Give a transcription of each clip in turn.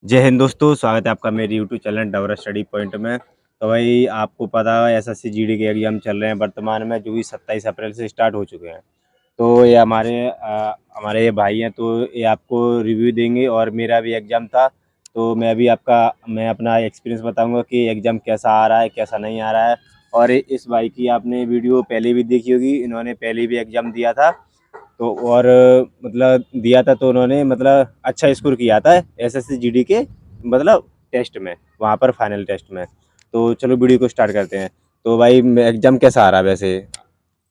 जय हिंद दोस्तों, स्वागत है आपका मेरे YouTube channel Dabra study point में। तो भाई आपको पता है एसएससी जीडी के एग्ज़ाम चल रहे हैं वर्तमान में, जो भी 27 अप्रैल से स्टार्ट हो चुके हैं। तो ये हमारे ये भाई हैं, तो ये आपको रिव्यू देंगे। और मेरा भी एग्ज़ाम था, तो मैं अपना एक्सपीरियंस बताऊंगा कि एग्ज़ाम कैसा आ रहा है, कैसा नहीं आ रहा है। और इस भाई की आपने वीडियो पहले भी देखी होगी, इन्होंने पहले भी एग्ज़ाम दिया था। तो और मतलब दिया था, तो उन्होंने मतलब अच्छा स्कोर किया था एसएससी जीडी के मतलब टेस्ट में, वहाँ पर फाइनल टेस्ट में। तो चलो वीडियो को स्टार्ट करते हैं। तो भाई एग्ज़ाम कैसा आ रहा है वैसे?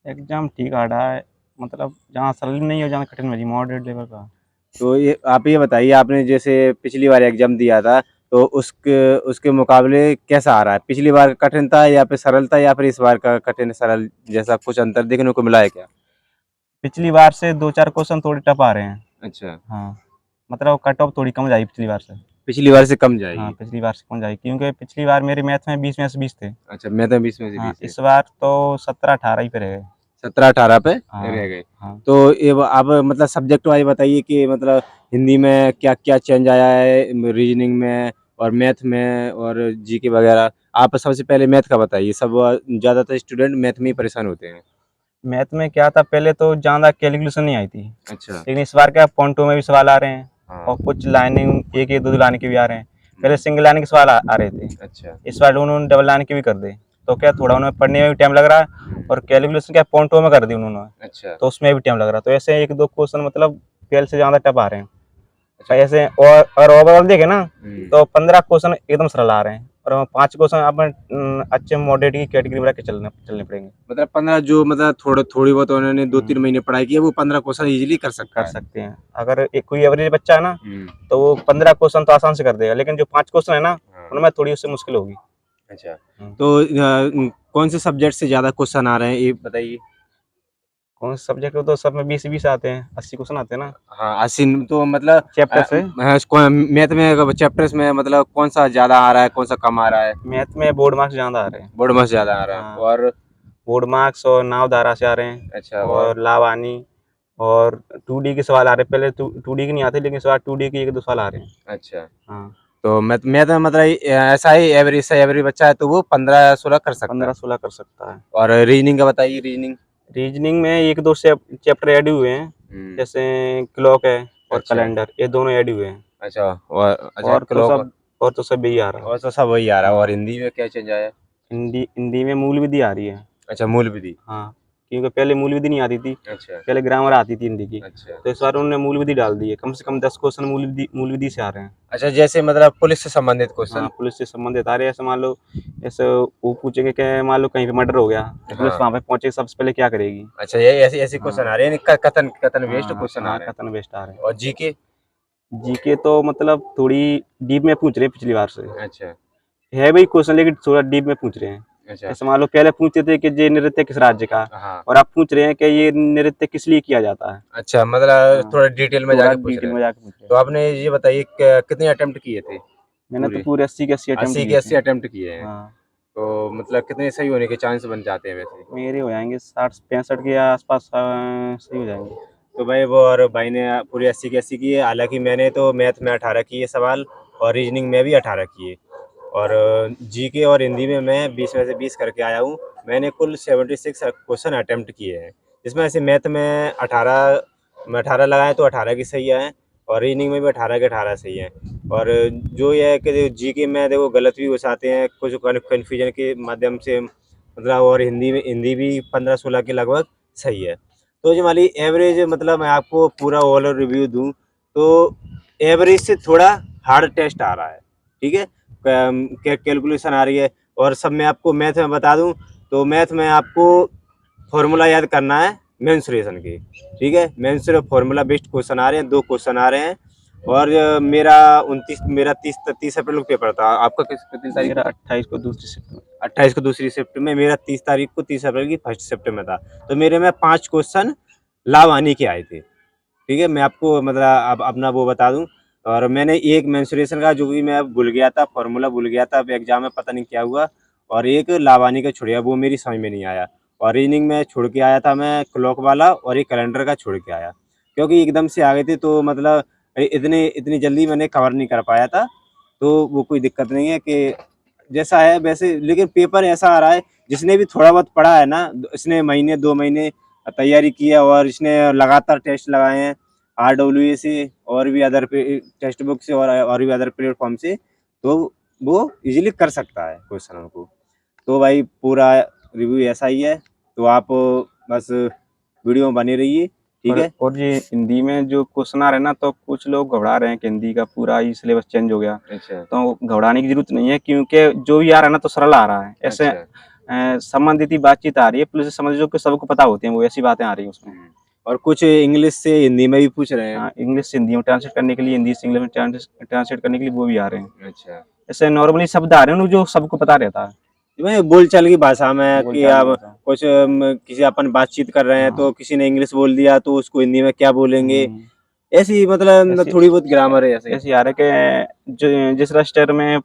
एग्ज़ाम ठीक आ रहा है। मतलब जहाँ सरल नहीं हो, जहाँ कठिन में जी मॉडरेट लेवल का। तो ये आप ये बताइए, आपने जैसे पिछली बार एग्ज़ाम दिया था, तो उसके उसके मुकाबले कैसा आ रहा है? पिछली बार कठिन था या फिर सरल था, या फिर इस बार का कठिन सरल जैसा कुछ अंतर देखने को मिला है क्या? पिछली बार से 2-4 क्वेश्चन थोड़े टफ आ रहे हैं। अच्छा। हाँ, मतलब कट ऑफ थोड़ी कम जाएगी पिछली बार से। पिछली बार से कम हाँ, जाएगी। पिछली बार से कम जाएगी क्योंकि पिछली बार मेरे मैथ में 20 में से 20 थे। अच्छा, मैं तो 20 में से हाँ, 20 है। इस बार तो 17-18 ही पे रह गए। 17-18 पे रह हाँ, गए। हाँ। तो ये आप मतलब सब्जेक्ट वाइज बताइए कि मतलब हिंदी में क्या-क्या चेंज आया है, रीजनिंग में और मैथ में और जीके वगैरह। आप सबसे पहले मैथ का बताइए, सब ज़्यादातर स्टूडेंट मैथ में ही परेशान होते हैं। मैथ में क्या था, पहले तो ज़्यादा कैलकुलेशन नहीं आई थी। अच्छा। लेकिन इस बार क्या पॉइंटों में भी सवाल आ रहे हैं हाँ। और कुछ लाइनिंग एक-एक, 2-2 लाइन के भी आ रहे हैं। पहले हुँ। सिंगल लाइन के सवाल आ रहे थे। अच्छा। इस बार उन्होंने डबल लाइन के भी कर दिए। तो क्या थोड़ा उन्हें पढ़ने में भी टाइम लग रहा है हुँ। और कैलकुलेशन क्या पॉइंटों में कर दी उन्होंने, अच्छा। तो उसमें भी टाइम लग रहा है। तो ऐसे 1-2 क्वेश्चन मतलब पहले से ज़्यादा टफ आ रहे हैं। अच्छा। ऐसे और ओवरऑल देखें ना, हुँ। तो 15 क्वेश्चन एकदम सरल आ रहे हैं और 5 क्वेश्चन अपन अच्छे मॉडरेट की कैटेगरी में रख के चलने चलने पड़ेंगे। मतलब 15 जो मतलब थोड़ी बहुत उन्होंने 2-3 हुँ, महीने पढ़ाई की है, वो 15 क्वेश्चन ईज़िली कर कर सकता है। सकते हैं। अगर एक कोई एवरेज बच्चा है ना, हुँ। तो वो 15 क्वेश्चन तो आसान से कर देगा, लेकिन जो 5 क्वेश्चन है ना, हाँ। उनमें थोड़ी उससे मुश्किल होगी। अच्छा। हुँ। तो कौन से सब्जेक्ट से ज़्यादा क्वेश्चन आ रहे हैं, ये बताइए? कौन से सब्जेक्ट हो, तो सब में 20-20 आते हैं, 80 क्वेश्चन आते हैं ना, हाँ, असीन तो मतलब चैप्टर से। मैथ में अगर चैप्टर्स में मतलब कौन-सा ज़्यादा आ रहा है, कौन-सा कम आ रहा है? मैथ में बोर्ड मार्क्स ज़्यादा आ रहे हैं। बोर्ड में से ज़्यादा आ रहा है। हाँ, और बोर्ड मार्क्स और नावधारा से आ रहे हैं अच्छा। और और लावानी और 2D के सवाल आ रहे हैं। पहले 2D के नहीं आते, लेकिन इस बार 2D के 1-2 सवाल आ रहे हैं। अच्छा। हाँ, तो मैथ में मतलब ऐसा ही एवरेज बच्चा है, तो वो 15-16 कर सकता है। 15-16 कर सकता है। और रीजनिंग का बताइए, रीजनिंग? रीजनिंग में 1-2 चैप्टर ऐड हुए हैं, हुँ। जैसे क्लॉक है और अच्छा। कैलेंडर, ये दोनों ऐड हुए हैं। अच्छा। और अच्छा और तो क्लॉक। सब और तो सब यही आ रहा है। और तो सब वही आ रहा है। और हाँ, हिंदी में क्या चेंज आया है? हिंदी हिंदी में मूल विधि आ रही है। अच्छा, मूल विधि। हाँ, क्योंकि पहले मूल विधि नहीं आती थी, अच्छा। पहले ग्रामर आती थी हिंदी की। अच्छा। तो इस बार उन्होंने मूल विधि डाल दी है, कम से कम 10 क्वेश्चन मूल विधि से आ रहे हैं। अच्छा, जैसे मतलब पुलिस से संबंधित हाँ, क्वेश्चन। पुलिस से संबंधित आ रहे हैं। ऐसे मान लो, ऐसे वो पूछेंगे कि मान लो कहीं पे मर्डर हो गया, तो पुलिस हाँ। वहाँ पे पहुँचे, सबसे पहले क्या करेगी? अच्छा, ये ऐसे ऐसे क्वेश्चन हाँ, आ रहे हैं, यानी कथन कथन बेस्ड हाँ, क्वेश्चन आ हाँ, रहे हैं। कथन बेस्ड आ रहे हैं। और जीके? जीके तो मतलब थोड़ी डीप में पूछ रहे हैं पिछली बार से। अच्छा। है वही क्वेश्चन, लेकिन थोड़ा डीप में पूछ रहे हैं। अच्छा। जैसे मान लो पहले पूछते थे कि ये नृत्य किस राज्य का, हाँ। और अब पूछ रहे हैं कि ये नृत्य किस लिए किया जाता है। अच्छा, मतलब हाँ, थोड़ा डिटेल में थोड़ा जाके पूछ डिटेल रहे हैं। में जाके पूछ रहे तो हैं। आपने ये बताइए कितने अटेम्प्ट किए थे मैंने तो पूरे? पूरे 80 के 80 अटेम्प्ट 80 के किए थे। 80 अटेम्प्ट किए हैं। हाँ, तो मतलब कितने सही होने के चांस बन जाते हैं वैसे? मेरे हो जाएँगे 60-65 के आस-पास, सही हो जाएँगे। तो भाई वो और भाई ने पूरी 80 की 80 की है। हालाँकि मैंने तो मैथ में 18 किए सवाल, और रीजनिंग में भी 18 किए। और जीके और हिंदी में मैं 20 में से 20 करके आया हूँ। मैंने कुल 76 क्वेश्चन अटेम्प्ट किए हैं। जिसमें से मैथ में 18 लगाए, तो 18 की सही आए, और रीजनिंग में भी 18 के 18 सही हैं। और जो ये है कि जीके में देखो गलत भी हो जाते हैं, कुछ कन्फ्यूजन के माध्यम से मतलब। और हिंदी भी 15-16 के लगभग सही है। तो जो हमारी एवरेज मतलब मैं आपको पूरा ओवरऑल रिव्यू दूँ, तो एवरेज से थोड़ा हार्ड टेस्ट आ रहा है, ठीक है? कैलकुलेशन आ रही है। और सब मैं आपको मैथ में बता दूँ, तो मैथ में आपको फ़ॉर्मूला याद करना है मेंसुरेशन की, ठीक है? फ़ॉर्मूला बेस्ड क्वेश्चन आ रहे हैं, 2 क्वेश्चन आ रहे हैं। और मेरा 30 अप्रैल को पेपर था। आपका कितनी तारीख को मेरा था? 28 को दूसरी शिफ्ट में। 28 को दूसरी शिफ्ट में, मेरा 30 तारीख को, 30 अप्रैल की फर्स्ट शिफ्ट में था। तो मेरे में 5 क्वेश्चन लावानी के आए थे, ठीक है? मैं आपको मतलब अब अपना वो बता दूँ। और मैंने एक मेंसुरेशन का जो भी मैं भूल गया था, फ़ॉर्मूला भूल गया था, अब एग्ज़ाम में पता नहीं क्या हुआ। और एक लावानी का छूट गया, वो मेरी समझ में नहीं आया। और रीज़निंग में छोड़ के आया था मैं क्लॉक वाला, और एक कैलेंडर का छोड़ के आया। क्योंकि एकदम से आ गए थे, तो मतलब इतनी जल्दी मैंने कवर नहीं कर पाया था। तो वो कोई दिक्कत नहीं है कि जैसा है वैसे, लेकिन पेपर ऐसा आ रहा है, जिसने भी थोड़ा बहुत पढ़ा है ना, इसने महीने 2 महीने तैयारी की है और इसने लगातार टेस्ट लगाए हैं आरडब्ल्यूए से और भी अदर पे टेक्स्ट बुक से और भी अदर प्लेटफ़ॉर्म से, तो वो ईज़िली कर सकता है क्वेश्चनों को। तो भाई पूरा रिव्यू ऐसा ही है, तो आप बस वीडियो में बने रहिए, ठीक है? और ये हिंदी में जो क्वेश्चन आ रहे हैं ना, तो कुछ लोग घबरा रहे हैं कि हिंदी का पूरा ही सिलेबस चेंज हो गया। अच्छा, तो घबराने की ज़रूरत नहीं है, क्योंकि जो भी आ रहा है ना, तो सरल आ रहा है। ऐसे अच्छा। संबंधित ही बातचीत आ रही है, पुलिस से संबंधित जो कि सबको पता होती हैं, वो ऐसी बातें आ रही हैं उसमें। और कुछ इंग्लिश से हिंदी में भी पूछ रहे हैं। इंग्लिश से हिंदी में ट्रांसलेट करने के लिए, हिंदी से इंग्लिश में ट्रांसलेट करने के लिए वो भी आ रहे हैं। अच्छा। ऐसे नॉर्मली शब्द आ रहे हैं जो सबको पता रहता है। मैं बोलचाल की भाषा में कि बोलचाल की अब भाषा। कुछ किसी अपन बातचीत कर रहे हैं तो हाँ। किसी ने इंग्लिश बोल दिया तो उसको हिंदी में क्या बोलेंगे? हुँ। ऐसी मतलब ऐसे थोड़ी बहुत ग्रामर है ऐसे। ऐसे आ रहा है कि जिस रजिस्टर में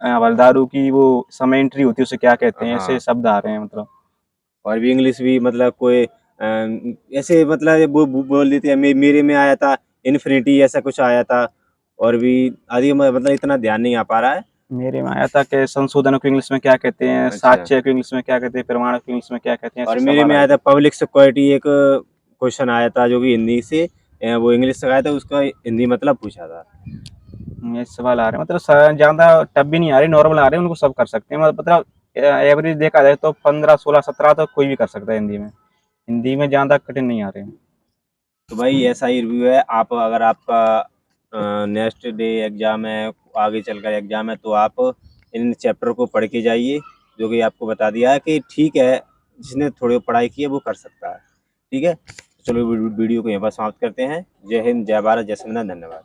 हवलदारों की वो समय एंट्री होती है, उसे क्या कहते हैं? ऐसे हाँ, शब्द आ रहे हैं मतलब। और भी इंग्लिश भी मतलब कोई ऐसे मतलब वो बोल देते हैं मेरे में आया था इन्फिनिटी ऐसा कुछ आया था और भी आदि मतलब इतना ध्यान नहीं आ पा रहा है। मेरे में आया था कि संशोधन को इंग्लिश में क्या कहते हैं? अच्छा। साक्ष्य को इंग्लिश में क्या कहते हैं? प्रमाण को इंग्लिश में क्या कहते हैं? और ऐसे मेरे सवाल में आए आया था थे। पब्लिक सिक्योरिटी एक क्वेश्चन आया था जो कि हिंदी से वो इंग्लिश से आया था उसका हिंदी मतलब पूछा था। ये सवाल आ रहे हैं मतलब ज़्यादा टफ भी नहीं आ रही, नॉर्मल आ रहे हैं, उनको सब कर सकते हैं। मतलब एवरेज देखा जाए तो 15, 16, 17 तो कोई भी कर सकता है हिंदी में। हिंदी में ज़्यादा कठिन नहीं आ रहे हैं। तो भाई ऐसा ही रिव्यू है। आप अगर आपका नेक्स्ट डे एग्ज़ाम है, आगे चलकर एग्ज़ाम है, तो आप इन चैप्टर को पढ़ के जाइए, जो कि आपको बता दिया है कि ठीक है, जिसने थोड़ी पढ़ाई की है वो कर सकता है। ठीक है? चलो वीडियो को यहाँ पर समाप्त करते हैं। जय हिंद, जय भारत, जय संविधान, धन्यवाद।